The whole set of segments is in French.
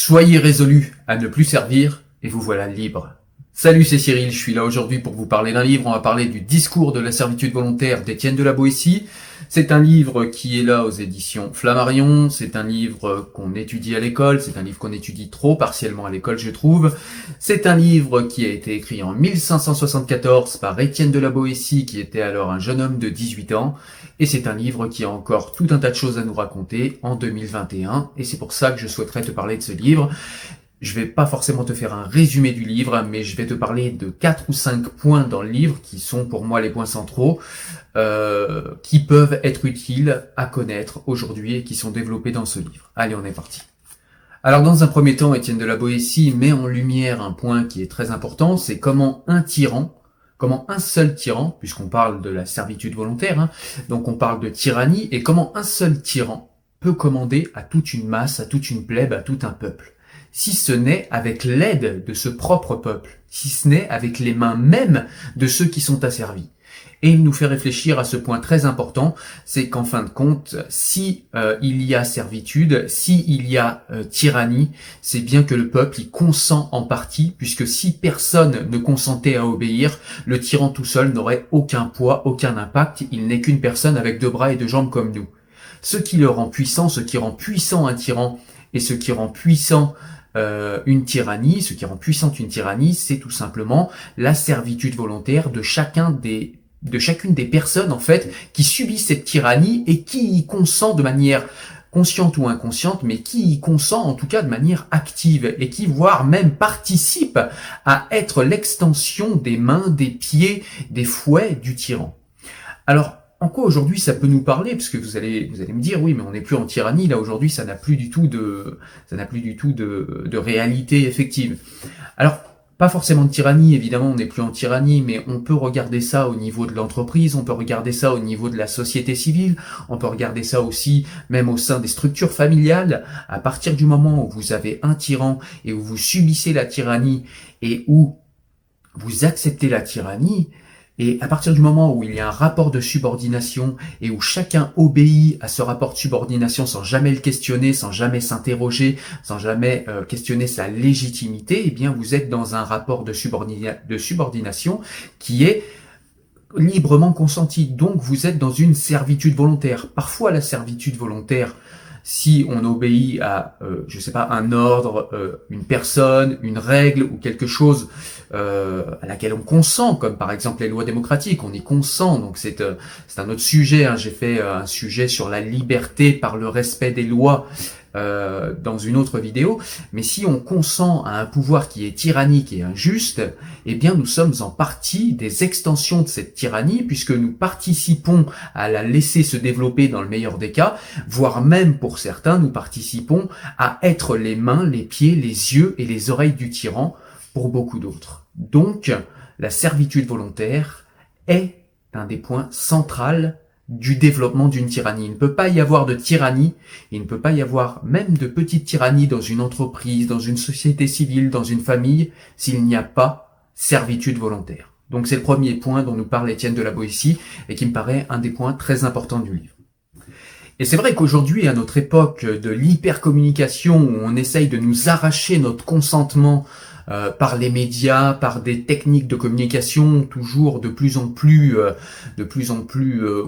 Soyez résolus à ne plus servir et vous voilà libre. Salut, c'est Cyril, je suis là aujourd'hui pour vous parler d'un livre. On va parler du Discours de la servitude volontaire d'Étienne de la Boétie. C'est un livre qui est là aux éditions Flammarion. C'est un livre qu'on étudie à l'école. C'est un livre qu'on étudie trop partiellement à l'école, je trouve. C'est un livre qui a été écrit en 1574 par Étienne de la Boétie, qui était alors un jeune homme de 18 ans. Et c'est un livre qui a encore tout un tas de choses à nous raconter en 2021. Et c'est pour ça que je souhaiterais te parler de ce livre. Je vais pas forcément te faire un résumé du livre, mais je vais te parler de 4 ou 5 points dans le livre qui sont pour moi les points centraux, qui peuvent être utiles à connaître aujourd'hui et qui sont développés dans ce livre. Allez, on est parti. Alors dans un premier temps, Étienne de la Boétie met en lumière un point qui est très important, c'est comment un seul tyran, puisqu'on parle de la servitude volontaire, donc on parle de tyrannie, et comment un seul tyran peut commander à toute une masse, à toute une plèbe, à tout un peuple. Si ce n'est avec l'aide de ce propre peuple, si ce n'est avec les mains mêmes de ceux qui sont asservis. Et il nous fait réfléchir à ce point très important, c'est qu'en fin de compte, si il y a servitude, si il y a tyrannie, c'est bien que le peuple y consent en partie, puisque si personne ne consentait à obéir, le tyran tout seul n'aurait aucun poids, aucun impact, il n'est qu'une personne avec 2 bras et 2 jambes comme nous. Ce qui le rend puissant, ce qui rend puissant un tyran, et ce qui rend puissant une tyrannie, ce qui rend puissante une tyrannie, c'est tout simplement la servitude volontaire de chacune des personnes en fait qui subissent cette tyrannie et qui y consent de manière consciente ou inconsciente, mais qui y consent en tout cas de manière active et qui voire même participe à être l'extension des mains, des pieds, des fouets du tyran. Alors, en quoi aujourd'hui ça peut nous parler? Parce que vous allez me dire, oui, mais on n'est plus en tyrannie, là aujourd'hui ça n'a plus du tout de réalité effective. Alors, pas forcément de tyrannie, évidemment on n'est plus en tyrannie, mais on peut regarder ça au niveau de l'entreprise, on peut regarder ça au niveau de la société civile, on peut regarder ça aussi même au sein des structures familiales. À partir du moment où vous avez un tyran et où vous subissez la tyrannie et où vous acceptez la tyrannie, et à partir du moment où il y a un rapport de subordination et où chacun obéit à ce rapport de subordination sans jamais le questionner, sans jamais s'interroger, sans jamais questionner sa légitimité, eh bien vous êtes dans un rapport de subordination qui est librement consenti. Donc vous êtes dans une servitude volontaire. Parfois la servitude volontaire, si on obéit à, un ordre, une personne, une règle ou quelque chose à laquelle on consent, comme par exemple les lois démocratiques, on y consent, donc c'est un autre sujet. J'ai fait un sujet sur la liberté par le respect des lois dans une autre vidéo, mais si on consent à un pouvoir qui est tyrannique et injuste, eh bien nous sommes en partie des extensions de cette tyrannie, puisque nous participons à la laisser se développer dans le meilleur des cas, voire même pour certains, nous participons à être les mains, les pieds, les yeux et les oreilles du tyran pour beaucoup d'autres. Donc, la servitude volontaire est un des points centraux du développement d'une tyrannie. Il ne peut pas y avoir de tyrannie, il ne peut pas y avoir même de petite tyrannie dans une entreprise, dans une société civile, dans une famille, s'il n'y a pas servitude volontaire. Donc c'est le premier point dont nous parle Étienne de la Boétie et qui me paraît un des points très importants du livre. Et c'est vrai qu'aujourd'hui, à notre époque de l'hypercommunication, où on essaye de nous arracher notre consentement par les médias, par des techniques de communication toujours de plus en plus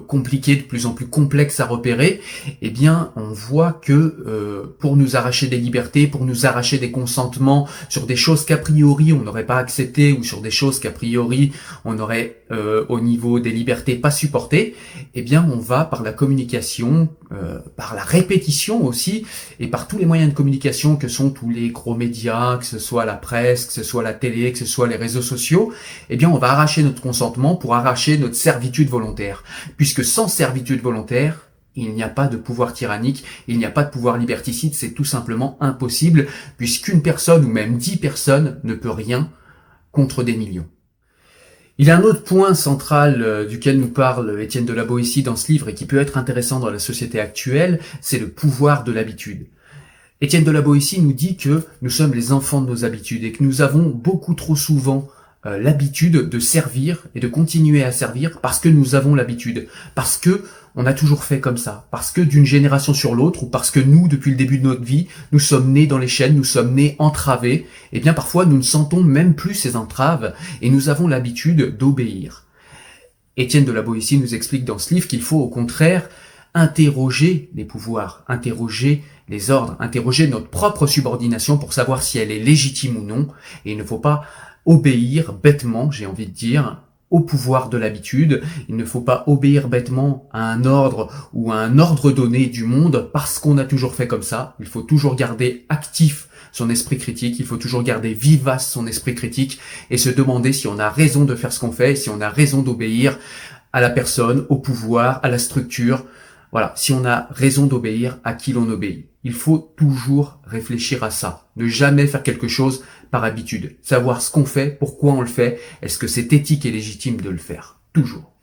compliquées, de plus en plus complexes à repérer, eh bien, on voit que pour nous arracher des libertés, pour nous arracher des consentements sur des choses qu'a priori on n'aurait pas acceptées ou sur des choses qu'a priori on aurait au niveau des libertés pas supportées, eh bien, on va par la communication, par la répétition aussi, et par tous les moyens de communication que sont tous les gros médias, que ce soit la presse, que ce soit la télé, que ce soit les réseaux sociaux, eh bien on va arracher notre consentement pour arracher notre servitude volontaire. Puisque sans servitude volontaire, il n'y a pas de pouvoir tyrannique, il n'y a pas de pouvoir liberticide, c'est tout simplement impossible, puisqu'une personne ou même 10 personnes ne peut rien contre des millions. Il y a un autre point central duquel nous parle Étienne de la Boétie dans ce livre et qui peut être intéressant dans la société actuelle, c'est le pouvoir de l'habitude. Étienne de la Boétie nous dit que nous sommes les enfants de nos habitudes et que nous avons beaucoup trop souvent l'habitude de servir et de continuer à servir parce que nous avons l'habitude, parce que on a toujours fait comme ça, parce que d'une génération sur l'autre, ou parce que nous, depuis le début de notre vie, nous sommes nés dans les chaînes, nous sommes nés entravés, et bien parfois nous ne sentons même plus ces entraves et nous avons l'habitude d'obéir. Étienne de la Boétie nous explique dans ce livre qu'il faut au contraire interroger les pouvoirs, interroger les ordres, interroger notre propre subordination pour savoir si elle est légitime ou non, et il ne faut pas obéir bêtement, j'ai envie de dire, au pouvoir de l'habitude. Il ne faut pas obéir bêtement à un ordre ou à un ordre donné du monde parce qu'on a toujours fait comme ça. Il faut toujours garder actif son esprit critique, il faut toujours garder vivace son esprit critique et se demander si on a raison de faire ce qu'on fait, si on a raison d'obéir à la personne, au pouvoir, à la structure. Voilà, si on a raison d'obéir, à qui l'on obéit. Il faut toujours réfléchir à ça. Ne jamais faire quelque chose par habitude. Savoir ce qu'on fait, pourquoi on le fait, est-ce que c'est éthique et légitime de le faire. Toujours.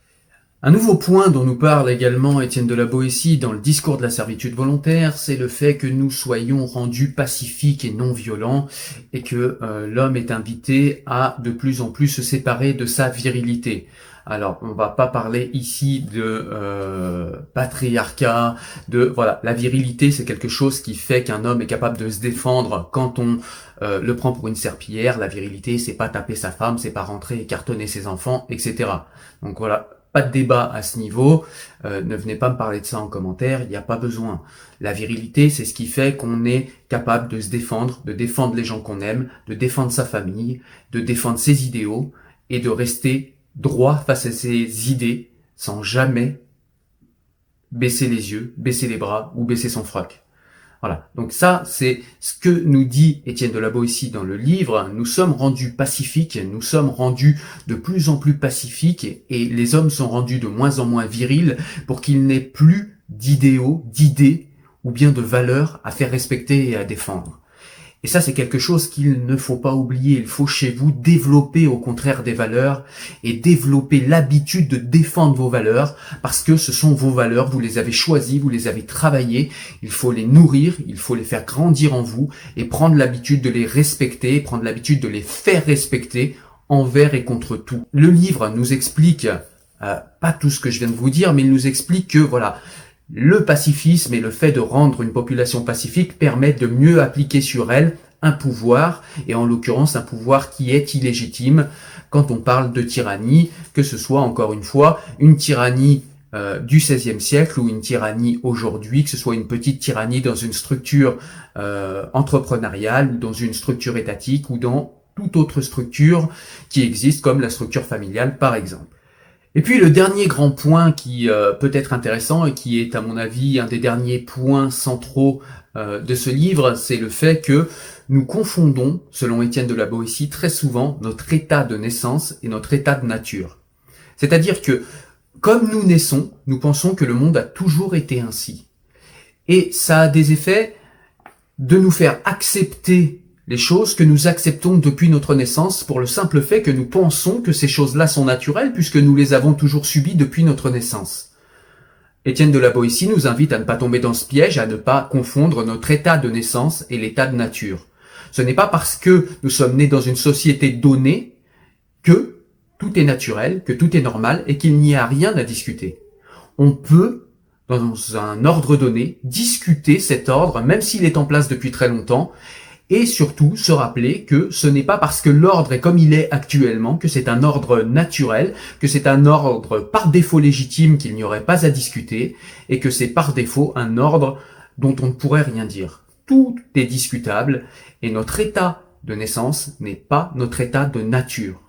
Un nouveau point dont nous parle également Étienne de la Boétie dans le discours de la servitude volontaire, c'est le fait que nous soyons rendus pacifiques et non violents et que l'homme est invité à de plus en plus se séparer de sa virilité. Alors, on va pas parler ici de patriarcat, voilà, la virilité, c'est quelque chose qui fait qu'un homme est capable de se défendre quand on le prend pour une serpillière. La virilité, c'est pas taper sa femme, c'est pas rentrer et cartonner ses enfants, etc. Donc voilà, pas de débat à ce niveau. Ne venez pas me parler de ça en commentaire, il n'y a pas besoin. La virilité, c'est ce qui fait qu'on est capable de se défendre, de défendre les gens qu'on aime, de défendre sa famille, de défendre ses idéaux et de rester droit face à ses idées, sans jamais baisser les yeux, baisser les bras ou baisser son froc. Voilà. Donc ça, c'est ce que nous dit Étienne de la Boétie dans le livre. Nous sommes rendus pacifiques, nous sommes rendus de plus en plus pacifiques et les hommes sont rendus de moins en moins virils pour qu'il n'ait plus d'idéaux, d'idées ou bien de valeurs à faire respecter et à défendre. Et ça, c'est quelque chose qu'il ne faut pas oublier. Il faut chez vous développer au contraire des valeurs et développer l'habitude de défendre vos valeurs parce que ce sont vos valeurs, vous les avez choisies, vous les avez travaillées. Il faut les nourrir, il faut les faire grandir en vous et prendre l'habitude de les respecter, prendre l'habitude de les faire respecter envers et contre tout. Le livre nous explique, pas tout ce que je viens de vous dire, mais il nous explique que voilà, le pacifisme et le fait de rendre une population pacifique permettent de mieux appliquer sur elle un pouvoir, et en l'occurrence un pouvoir qui est illégitime quand on parle de tyrannie, que ce soit encore une fois une tyrannie du XVIe siècle ou une tyrannie aujourd'hui, que ce soit une petite tyrannie dans une structure entrepreneuriale, ou dans une structure étatique ou dans toute autre structure qui existe comme la structure familiale par exemple. Et puis le dernier grand point qui peut être intéressant et qui est à mon avis un des derniers points centraux de ce livre, c'est le fait que nous confondons, selon Étienne de la Boétie, très souvent notre état de naissance et notre état de nature. C'est-à-dire que comme nous naissons, nous pensons que le monde a toujours été ainsi. Et ça a des effets de nous faire accepter les choses que nous acceptons depuis notre naissance pour le simple fait que nous pensons que ces choses-là sont naturelles puisque nous les avons toujours subies depuis notre naissance. Étienne de la Boétie nous invite à ne pas tomber dans ce piège, à ne pas confondre notre état de naissance et l'état de nature. Ce n'est pas parce que nous sommes nés dans une société donnée que tout est naturel, que tout est normal et qu'il n'y a rien à discuter. On peut, dans un ordre donné, discuter cet ordre, même s'il est en place depuis très longtemps, et surtout se rappeler que ce n'est pas parce que l'ordre est comme il est actuellement, que c'est un ordre naturel, que c'est un ordre par défaut légitime qu'il n'y aurait pas à discuter, et que c'est par défaut un ordre dont on ne pourrait rien dire. Tout est discutable, et notre état de naissance n'est pas notre état de nature.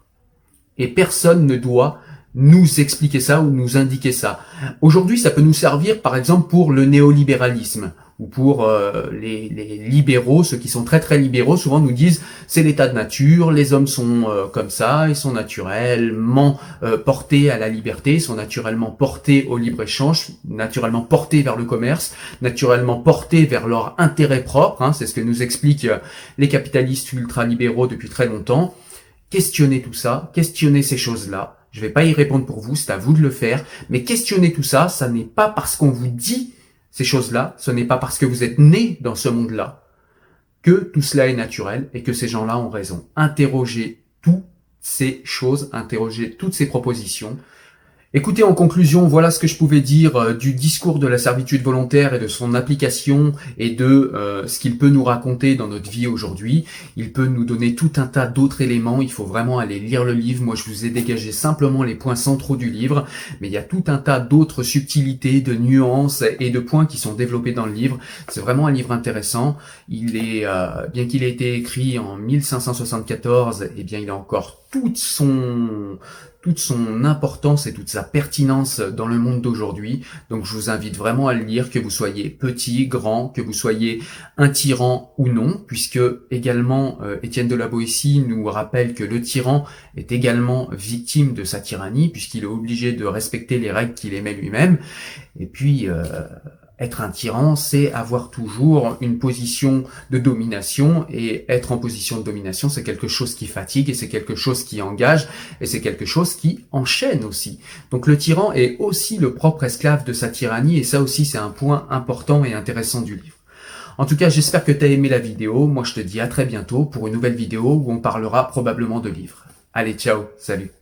Et personne ne doit nous expliquer ça ou nous indiquer ça. Aujourd'hui, ça peut nous servir par exemple pour le néolibéralisme ou pour les libéraux, ceux qui sont très très libéraux, souvent nous disent c'est l'état de nature, les hommes sont comme ça, ils sont naturellement portés à la liberté, ils sont naturellement portés au libre-échange, naturellement portés vers le commerce, naturellement portés vers leur intérêt propre, hein, c'est ce que nous expliquent les capitalistes ultralibéraux depuis très longtemps. Questionnez tout ça, questionnez ces choses-là. Je vais pas y répondre pour vous, c'est à vous de le faire, mais questionnez tout ça, ça n'est pas parce qu'on vous dit ces choses-là, ce n'est pas parce que vous êtes né dans ce monde-là que tout cela est naturel et que ces gens-là ont raison. Interrogez toutes ces choses, interroger toutes ces propositions. Écoutez, en conclusion, voilà ce que je pouvais dire du discours de la servitude volontaire et de son application et de ce qu'il peut nous raconter dans notre vie aujourd'hui. Il peut nous donner tout un tas d'autres éléments. Il faut vraiment aller lire le livre. Moi, je vous ai dégagé simplement les points centraux du livre, mais il y a tout un tas d'autres subtilités, de nuances et de points qui sont développés dans le livre. C'est vraiment un livre intéressant. Il est, bien qu'il ait été écrit en 1574, eh bien, il a encore toute son importance et toute sa pertinence dans le monde d'aujourd'hui. Donc je vous invite vraiment à le lire, que vous soyez petit, grand, que vous soyez un tyran ou non, puisque également Étienne de la Boétie nous rappelle que le tyran est également victime de sa tyrannie, puisqu'il est obligé de respecter les règles qu'il émet lui-même. Et puis être un tyran, c'est avoir toujours une position de domination, et être en position de domination, c'est quelque chose qui fatigue, et c'est quelque chose qui engage, et c'est quelque chose qui enchaîne aussi. Donc le tyran est aussi le propre esclave de sa tyrannie, et ça aussi c'est un point important et intéressant du livre. En tout cas, j'espère que tu as aimé la vidéo. Moi je te dis à très bientôt pour une nouvelle vidéo où on parlera probablement de livres. Allez, ciao, salut.